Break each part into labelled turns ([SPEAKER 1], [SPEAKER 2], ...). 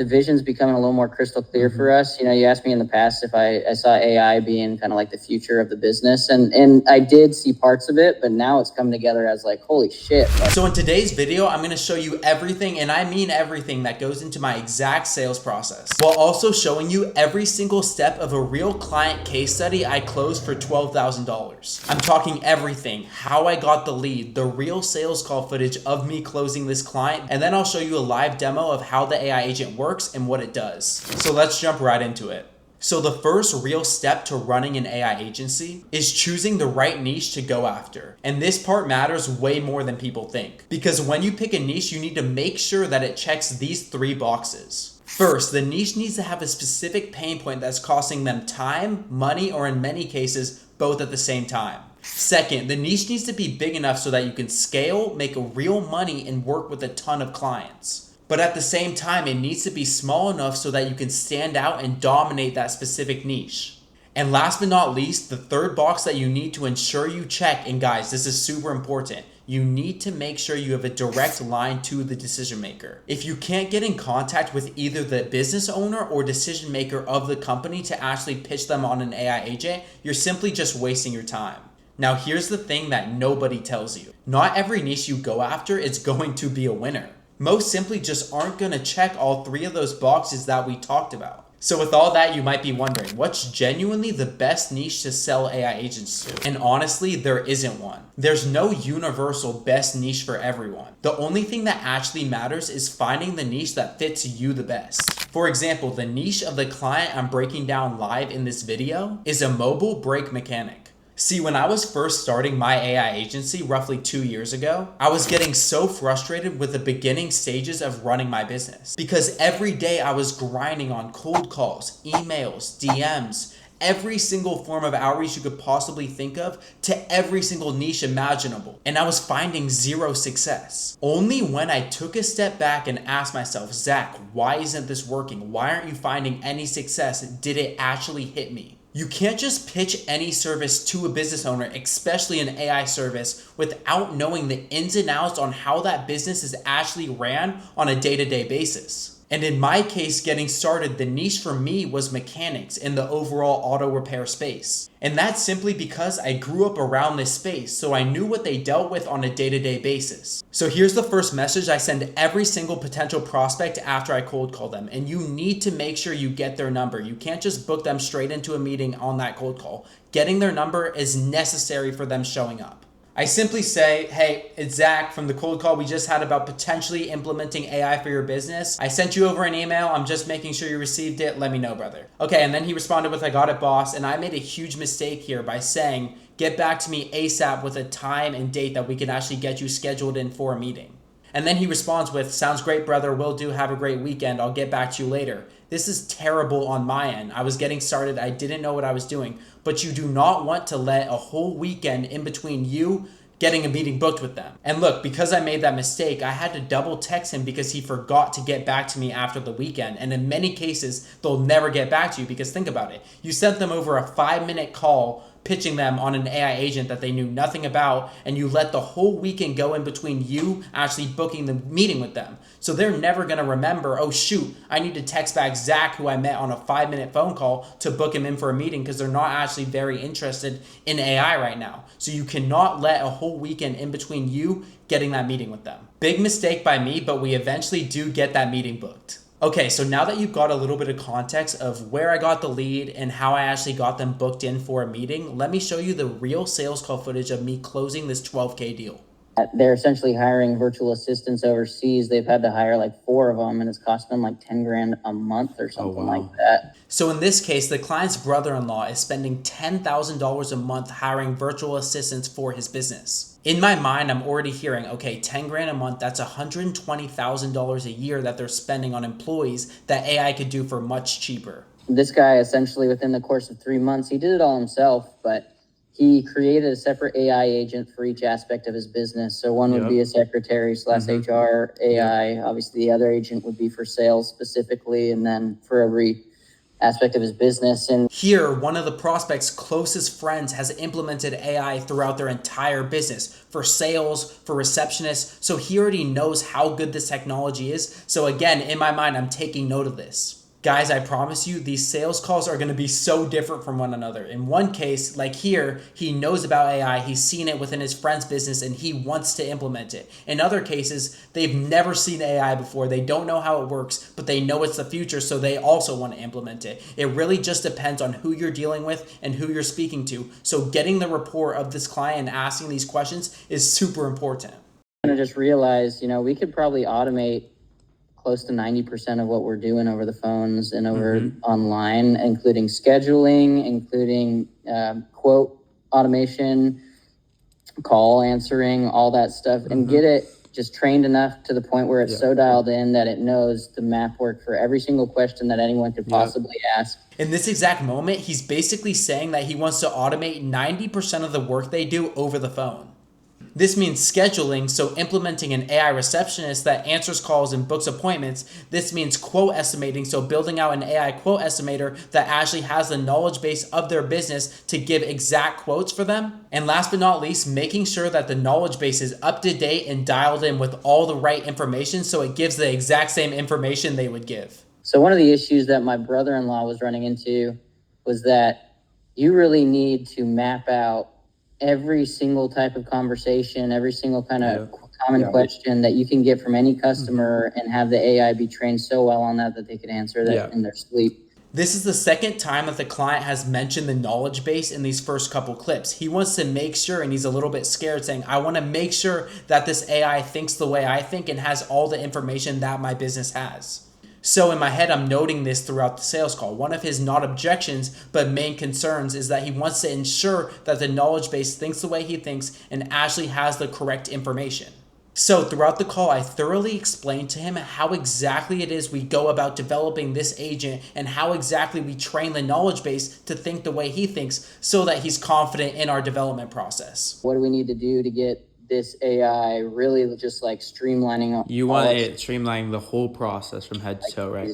[SPEAKER 1] the vision's becoming a little more crystal clear for us. You know, you asked me in the past if I saw AI being kind of like the future of the business, and I did see parts of it, but now it's coming together as like, holy shit.
[SPEAKER 2] So in today's video, I'm gonna show you everything, and I mean everything, that goes into my exact sales process, while also showing you every single step of a real client case study I closed for $12,000. I'm talking everything: how I got the lead, the real sales call footage of me closing this client, and then I'll show you a live demo of how the AI agent works and what it does. So let's jump right into it. So the first real step to running an AI agency is choosing the right niche to go after. And this part matters way more than people think, because when you pick a niche, you need to make sure that it checks these 3 boxes. First, the niche needs to have a specific pain point that's costing them time, money, or in many cases, both at the same time. Second, the niche needs to be big enough so that you can scale, make real money, and work with a ton of clients. But at the same time, it needs to be small enough so that you can stand out and dominate that specific niche. And last but not least, the third box that you need to ensure you check, and guys, this is super important, you need to make sure you have a direct line to the decision maker. If you can't get in contact with either the business owner or decision maker of the company to actually pitch them on an AI agent, you're simply just wasting your time. Now, here's the thing that nobody tells you. Not every niche you go after is going to be a winner. Most simply just aren't going to check all 3 of those boxes that we talked about. So with all that, you might be wondering, what's genuinely the best niche to sell AI agents to? And honestly, there isn't one. There's no universal best niche for everyone. The only thing that actually matters is finding the niche that fits you the best. For example, the niche of the client I'm breaking down live in this video is a mobile brake mechanic. See, when I was first starting my AI agency roughly 2 years ago, I was getting so frustrated with the beginning stages of running my business, because every day I was grinding on cold calls, emails, DMs, every single form of outreach you could possibly think of to every single niche imaginable. And I was finding 0 success. Only when I took a step back and asked myself, Zach, why isn't this working? Why aren't you finding any success? Did it actually hit me? You can't just pitch any service to a business owner, especially an AI service, without knowing the ins and outs on how that business is actually ran on a day-to-day basis. And in my case, getting started, the niche for me was mechanics in the overall auto repair space. And that's simply because I grew up around this space, so I knew what they dealt with on a day-to-day basis. So here's the first message I send every single potential prospect after I cold call them. And you need to make sure you get their number. You can't just book them straight into a meeting on that cold call. Getting their number is necessary for them showing up. I simply say, hey, it's Zach from the cold call we just had about potentially implementing AI for your business. I sent you over an email. I'm just making sure you received it. Let me know, brother. Okay, and then he responded with, I got it, boss. And I made a huge mistake here by saying, get back to me ASAP with a time and date that we can actually get you scheduled in for a meeting. And then he responds with, sounds great, brother. Will do. Have a great weekend. I'll get back to you later. This is terrible on my end. I was getting started. I didn't know what I was doing. But you do not want to let a whole weekend in between you getting a meeting booked with them. And look, because I made that mistake, I had to double text him because he forgot to get back to me after the weekend. And in many cases, they'll never get back to you, because think about it. You sent them over a 5-minute call pitching them on an AI agent that they knew nothing about, and you let the whole weekend go in between you actually booking the meeting with them. So they're never going to remember, oh shoot, I need to text back Zach, who I met on a 5-minute phone call, to book him in for a meeting, because they're not actually very interested in AI right now. So you cannot let a whole weekend in between you getting that meeting with them. Big mistake by me, but we eventually do get that meeting booked. Okay, so now that you've got a little bit of context of where I got the lead and how I actually got them booked in for a meeting, let me show you the real sales call footage of me closing this $12K deal.
[SPEAKER 1] They're essentially hiring virtual assistants overseas. They've had to hire like 4 of them, and it's costing them like 10 grand a month or something like that.
[SPEAKER 2] So in this case, the client's brother-in-law is spending $10,000 a month hiring virtual assistants for his business. In my mind, I'm already hearing, okay, 10 grand a month, that's $120,000 a year that they're spending on employees that AI could do for much cheaper.
[SPEAKER 1] This guy, essentially within the course of 3 months, he did it all himself, but he created a separate AI agent for each aspect of his business. So one would be a secretary / HR AI. Obviously, the other agent would be for sales specifically. And then for every aspect of his business. And
[SPEAKER 2] here, one of the prospect's closest friends has implemented AI throughout their entire business for sales, for receptionists. So he already knows how good this technology is. So again, in my mind, I'm taking note of this. Guys, I promise you, these sales calls are going to be so different from one another. In one case, like here, he knows about AI, he's seen it within his friend's business, and he wants to implement it. In other cases, they've never seen AI before, they don't know how it works, but they know it's the future, so they also want to implement it. It really just depends on who you're dealing with and who you're speaking to. So getting the rapport of this client and asking these questions is super important.
[SPEAKER 1] I just realized, we could probably automate close to 90% of what we're doing over the phones and over online, including scheduling, including quote automation, call answering, all that stuff, and get it just trained enough to the point where it's so dialed in that it knows the map work for every single question that anyone could possibly ask.
[SPEAKER 2] In this exact moment, he's basically saying that he wants to automate 90% of the work they do over the phone. This means scheduling, so implementing an AI receptionist that answers calls and books appointments. This means quote estimating, so building out an AI quote estimator that actually has the knowledge base of their business to give exact quotes for them. And last but not least, making sure that the knowledge base is up to date and dialed in with all the right information so it gives the exact same information they would give.
[SPEAKER 1] So one of the issues that my brother-in-law was running into was that you really need to map out every single type of conversation, every single kind of common question that you can get from any customer and have the AI be trained so well on that they could answer that in their sleep.
[SPEAKER 2] This is the second time that the client has mentioned the knowledge base in these first couple clips. He wants to make sure, and he's a little bit scared, saying, I want to make sure that this AI thinks the way I think and has all the information that my business has. So in my head, I'm noting this throughout the sales call. One of his not objections, but main concerns is that he wants to ensure that the knowledge base thinks the way he thinks and actually has the correct information. So throughout the call, I thoroughly explained to him how exactly it is we go about developing this agent and how exactly we train the knowledge base to think the way he thinks so that he's confident in our development process.
[SPEAKER 1] What do we need to do to get this AI really just like streamlining?
[SPEAKER 3] You want it streamlining the whole process from head to toe, right?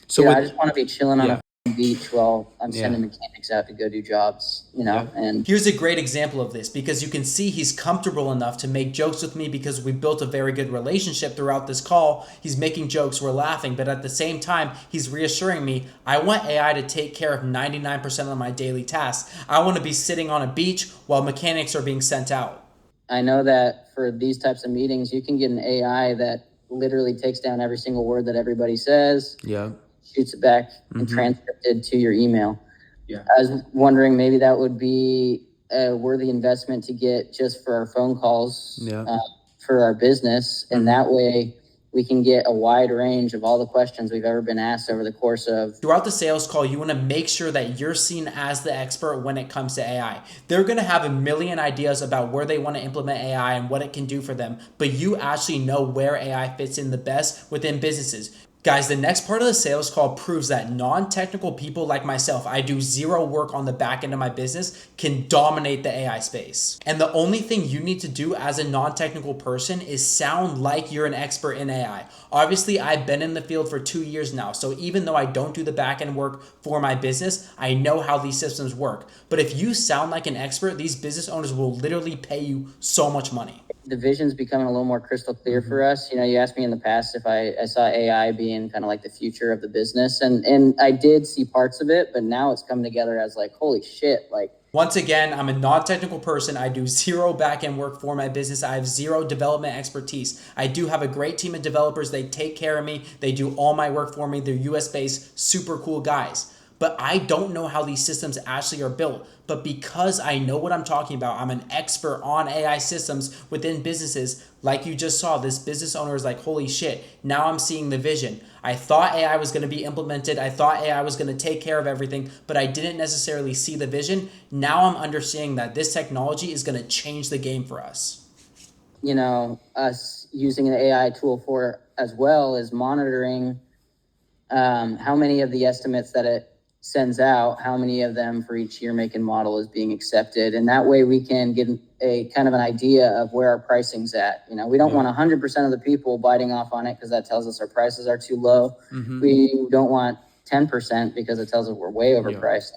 [SPEAKER 1] So I just want to be chilling on a beach while I'm sending mechanics out to go do jobs, and
[SPEAKER 2] here's a great example of this because you can see he's comfortable enough to make jokes with me because we built a very good relationship throughout this call. He's making jokes, we're laughing, but at the same time, he's reassuring me, I want AI to take care of 99% of my daily tasks. I want to be sitting on a beach while mechanics are being sent out.
[SPEAKER 1] I know that for these types of meetings, you can get an AI that literally takes down every single word that everybody says, shoots it back and transcripted to your email. I was wondering maybe that would be a worthy investment to get just for our phone calls for our business. And that way we can get a wide range of all the questions we've ever been asked over the course of.
[SPEAKER 2] Throughout the sales call, you want to make sure that you're seen as the expert when it comes to AI. They're going to have a million ideas about where they want to implement AI and what it can do for them, but you actually know where AI fits in the best within businesses. Guys, the next part of the sales call proves that non-technical people like myself, I do zero work on the back end of my business, can dominate the AI space. And the only thing you need to do as a non-technical person is sound like you're an expert in AI. Obviously, I've been in the field for 2 years now, so even though I don't do the back end work for my business, I know how these systems work. But if you sound like an expert, these business owners will literally pay you so much money.
[SPEAKER 1] The vision's becoming a little more crystal clear for us. You asked me in the past if I saw AI being kind of like the future of the business. And I did see parts of it, but now it's come together as like, holy shit. Like,
[SPEAKER 2] once again, I'm a non-technical person. I do zero back-end work for my business. I have zero development expertise. I do have a great team of developers. They take care of me. They do all my work for me. They're US-based, super cool guys. But I don't know how these systems actually are built. But because I know what I'm talking about, I'm an expert on AI systems within businesses. Like you just saw, this business owner is like, holy shit, now I'm seeing the vision. I thought AI was going to be implemented. I thought AI was going to take care of everything, but I didn't necessarily see the vision. Now I'm understanding that this technology is going to change the game for us.
[SPEAKER 1] Us using an AI tool for as well is monitoring how many of the estimates that it sends out, how many of them for each year, make, and model is being accepted. And that way we can get a kind of an idea of where our pricing's at. We don't want 100% of the people biting off on it because that tells us our prices are too low. We don't want 10% because it tells us we're way overpriced.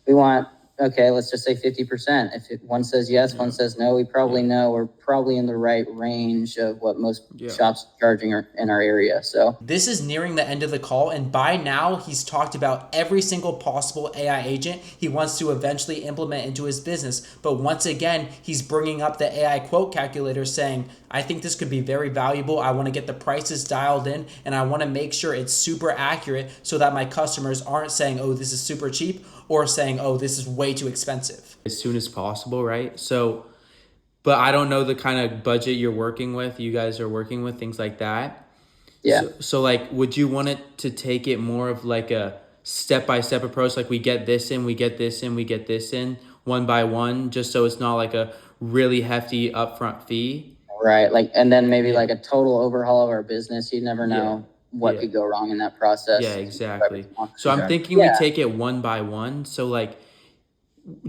[SPEAKER 1] We want, okay, let's just say 50%. If one says yes, one says no, we probably know we're probably in the right range of what most shops are charging in our area. So
[SPEAKER 2] this is nearing the end of the call, and by now he's talked about every single possible AI agent he wants to eventually implement into his business. But once again, he's bringing up the AI quote calculator saying, I think this could be very valuable. I want to get the prices dialed in, and I want to make sure it's super accurate so that my customers aren't saying, oh, this is super cheap, or saying, oh, this is way too expensive.
[SPEAKER 3] As soon as possible, right? So, but I don't know the kind of budget you're working with, you guys are working with, things like that.
[SPEAKER 1] Yeah.
[SPEAKER 3] So like, would you want it to take it more of like a step-by-step approach? Like we get this in, we get this in, we get this in one by one, just so it's not like a really hefty upfront fee.
[SPEAKER 1] Right. Like, and then maybe like a total overhaul of our business. You never know what could go wrong in that process.
[SPEAKER 3] Yeah, exactly. So I'm thinking we take it one by one. So like,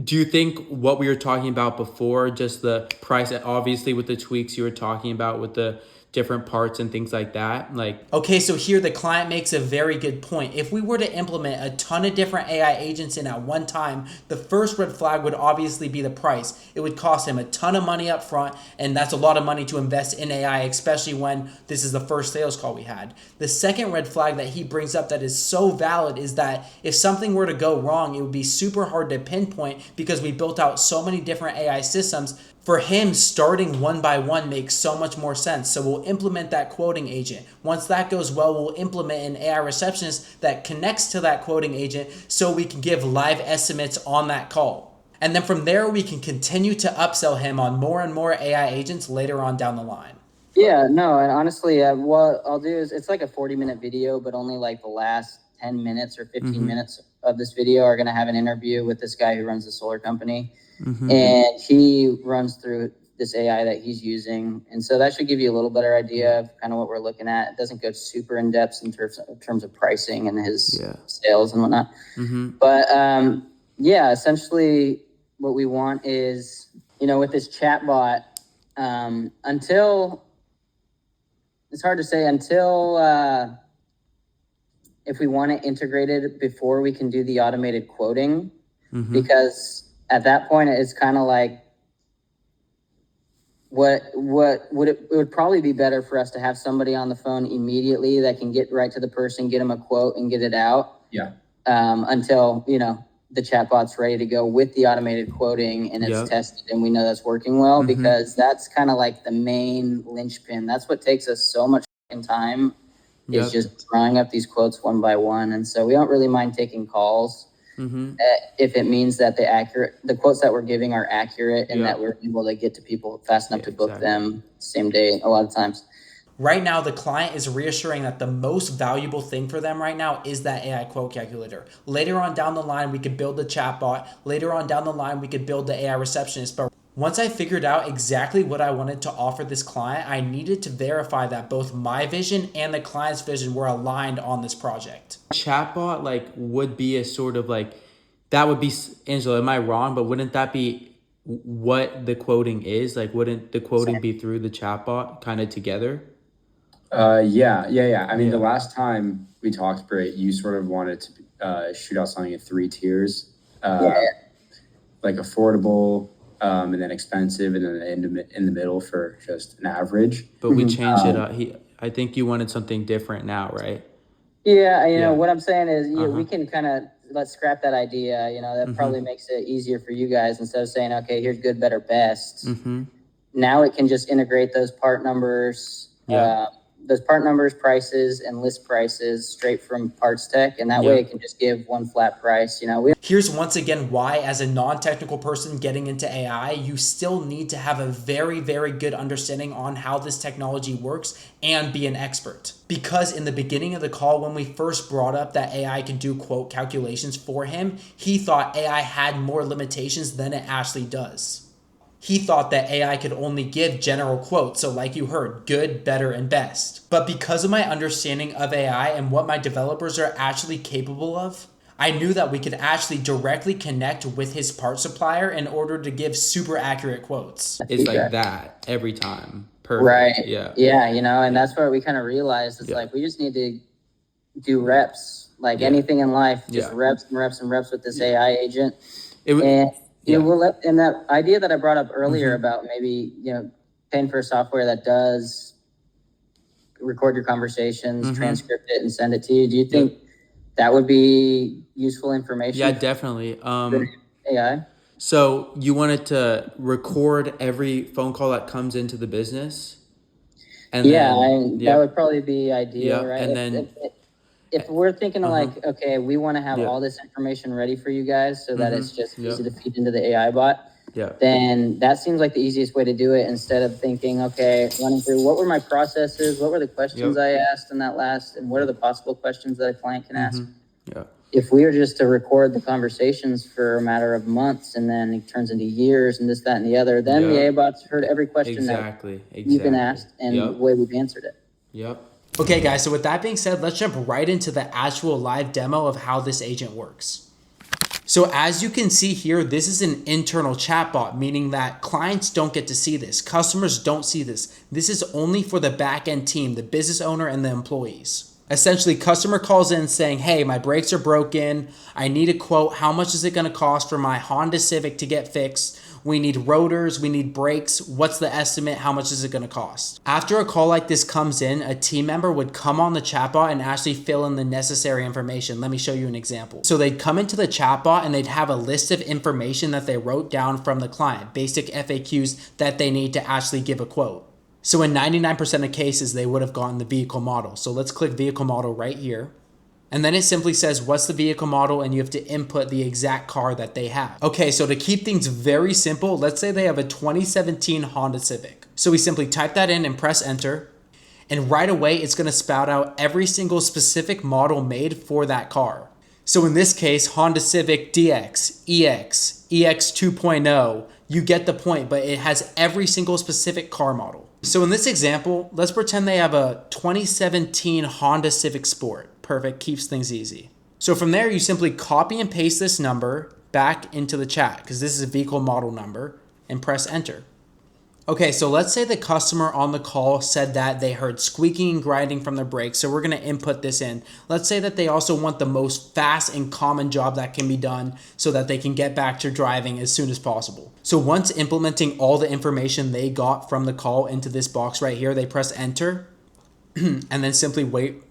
[SPEAKER 3] do you think what we were talking about before, just the price, obviously with the tweaks you were talking about with the different parts and things like that, like,
[SPEAKER 2] okay, so here the client makes a very good point. If we were to implement a ton of different AI agents in at one time, the first red flag would obviously be the price. It would cost him a ton of money up front, and that's a lot of money to invest in AI, especially when this is the first sales call we had. The second red flag that he brings up that is so valid is that if something were to go wrong, it would be super hard to pinpoint because we built out so many different AI systems. For him, starting one by one makes so much more sense. So we'll implement that quoting agent. Once that goes well, we'll implement an AI receptionist that connects to that quoting agent so we can give live estimates on that call. And then from there, we can continue to upsell him on more and more AI agents later on down the line.
[SPEAKER 1] Yeah, no, and honestly, what I'll do is it's like a 40-minute video, but only like the last 10 minutes or 15 minutes of this video are going to have an interview with this guy who runs the solar company. And he runs through this AI that he's using. And so that should give you a little better idea of kind of what we're looking at. It doesn't go super in depth in terms of pricing and his sales and whatnot. But essentially what we want is, with this chatbot, until if we want it integrated before we can do the automated quoting, because at that point, it's kind of like it would probably be better for us to have somebody on the phone immediately that can get right to the person, get them a quote and get it out.
[SPEAKER 4] Yeah.
[SPEAKER 1] Until, the chatbot's ready to go with the automated quoting and it's tested and we know that's working well, because that's kind of like the main linchpin. That's what takes us so much time is just drawing up these quotes one by one. And so we don't really mind taking calls. If it means that the quotes that we're giving are accurate and that we're able to get to people fast enough to book them same day a lot of times.
[SPEAKER 2] Right now, the client is reassuring that the most valuable thing for them right now is that AI quote calculator. Later on down the line, we could build the chatbot. Later on down the line, we could build the AI receptionist. But once I figured out exactly what I wanted to offer this client, I needed to verify that both my vision and the client's vision were aligned on this project.
[SPEAKER 3] Chatbot would be a sort of that would be, Angela, am I wrong? But wouldn't that be what the quoting is? Wouldn't the quoting be through the chatbot kind of together?
[SPEAKER 4] Yeah. I mean, the last time we talked, Brit, you sort of wanted to shoot out something in 3 tiers, like affordable, and then expensive, and then in the middle for just an average.
[SPEAKER 3] But we changed it up. I think you wanted something different now, right?
[SPEAKER 1] Yeah, what I'm saying is we can kind of, let's scrap that idea. That probably makes it easier for you guys instead of saying, okay, here's good, better, best. Now it can just integrate those part numbers, prices, and list prices straight from Parts Tech, and that way it can just give one flat price.
[SPEAKER 2] Here's once again why, as a non-technical person getting into AI, you still need to have a very, very good understanding on how this technology works and be an expert. Because in the beginning of the call, when we first brought up that AI could do quote calculations for him, he thought AI had more limitations than it actually does. He thought that AI could only give general quotes, so like you heard, good, better, and best. But because of my understanding of AI and what my developers are actually capable of, I knew that we could actually directly connect with his part supplier in order to give super accurate quotes.
[SPEAKER 3] It's like that every time. Perfect.
[SPEAKER 1] Right. Yeah, and that's where we kind of realized it's we just need to do reps like anything in life, just reps and reps and reps with this AI agent. And that idea that I brought up earlier about maybe, paying for software that does record your conversations, transcript it, and send it to you. Do you think that would be useful information?
[SPEAKER 3] Yeah, definitely.
[SPEAKER 1] AI.
[SPEAKER 3] So you wanted to record every phone call that comes into the business?
[SPEAKER 1] And that would probably be ideal, right?
[SPEAKER 3] And then
[SPEAKER 1] if we're thinking like, okay, we want to have all this information ready for you guys so that it's just easy to feed into the AI bot, then that seems like the easiest way to do it, instead of thinking, okay, running through what were my processes, what were the questions I asked in that last, and what are the possible questions that a client can ask. If we were just to record the conversations for a matter of months, and then it turns into years and this, that, and the other, then the AI bot's heard every question that you've been asked and the way we've answered it.
[SPEAKER 2] Okay, guys, so with that being said, let's jump right into the actual live demo of how this agent works. So as you can see here, this is an internal chatbot, meaning that clients don't get to see this. Customers don't see this. This is only for the back-end team, the business owner and the employees. Essentially, customer calls in saying, hey, my brakes are broken. I need a quote. How much is it going to cost for my Honda Civic to get fixed? We need rotors. We need brakes. What's the estimate? How much is it going to cost? After a call like this comes in, a team member would come on the chatbot and actually fill in the necessary information. Let me show you an example. So they'd come into the chatbot and they'd have a list of information that they wrote down from the client, basic FAQs that they need to actually give a quote. So in 99% of cases, they would have gotten the vehicle model. So let's click vehicle model right here. And then it simply says, what's the vehicle model? And you have to input the exact car that they have. Okay, so to keep things very simple, let's say they have a 2017 Honda Civic. So we simply type that in and press enter. And right away, it's gonna spout out every single specific model made for that car. So in this case, Honda Civic DX, EX, EX 2.0, you get the point, but it has every single specific car model. So in this example, let's pretend they have a 2017 Honda Civic Sport. Perfect, keeps things easy. So from there, you simply copy and paste this number back into the chat, because this is a vehicle model number, and press enter. Okay, so let's say the customer on the call said that they heard squeaking and grinding from their brakes, so we're gonna input this in. Let's say that they also want the most fast and common job that can be done so that they can get back to driving as soon as possible. So once implementing all the information they got from the call into this box right here, they press enter and then simply wait.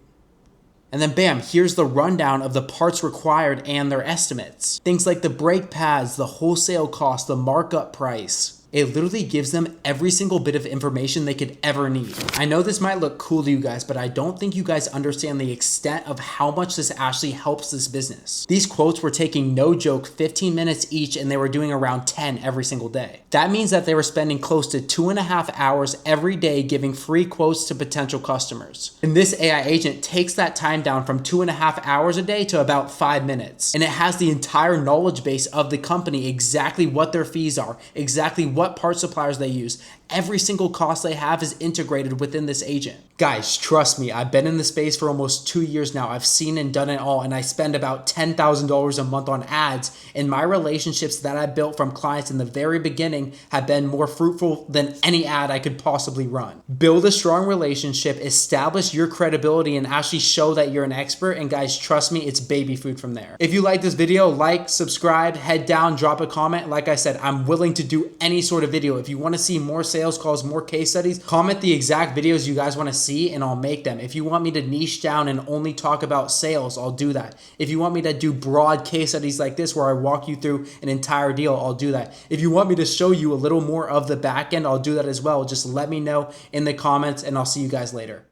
[SPEAKER 2] And then bam, here's the rundown of the parts required and their estimates. Things like the brake pads, the wholesale cost, the markup price. It literally gives them every single bit of information they could ever need. I know this might look cool to you guys, but I don't think you guys understand the extent of how much this actually helps this business. These quotes were taking, no joke, 15 minutes each, and they were doing around 10 every single day. That means that they were spending close to 2.5 hours every day giving free quotes to potential customers. And this AI agent takes that time down from 2.5 hours a day to about 5 minutes. And it has the entire knowledge base of the company, exactly what their fees are, exactly what part suppliers they use. Every single cost they have is integrated within this agent. Guys, trust me, I've been in the space for almost 2 years now. I've seen and done it all, and I spend about $10,000 a month on ads, and my relationships that I built from clients in the very beginning have been more fruitful than any ad I could possibly run. Build a strong relationship, establish your credibility, and actually show that you're an expert, and guys, trust me, it's baby food from there. If you like this video, like, subscribe, head down, drop a comment. Like I said, I'm willing to do any sort of video. If you want to see more sales calls, more case studies, comment the exact videos you guys want to see and I'll make them. If you want me to niche down and only talk about sales, I'll do that. If you want me to do broad case studies like this where I walk you through an entire deal, I'll do that. If you want me to show you a little more of the back end, I'll do that as well. Just let me know in the comments and I'll see you guys later.